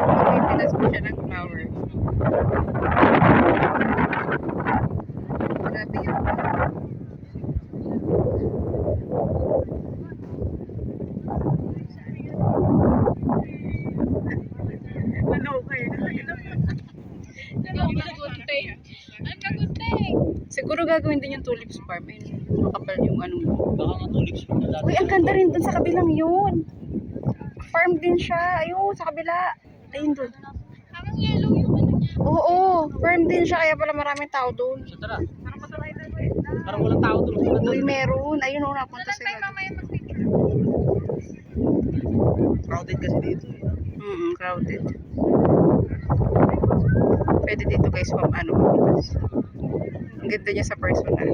Pinas po siya ng flower. Grabe yun. Siguro gagawin din yung tulips farm. Ayun, makapal yung ano. Baka nga tulips. Uy, ang ganda rin dun sa kabilang yun. Farm din siya. Ayun, sa kabila. Ayun dun. Parang yellow yung ano niya. Oo, farm din siya. Kaya pala maraming tao dun. So tara. Parang walang tao doon. Uy, meron. Ayun, oh, napunta Doon tayo sila. mamaya mag-picture. Crowded kasi dito. Crowded. Pwede dito guys, ano, ang ganda niya sa personal.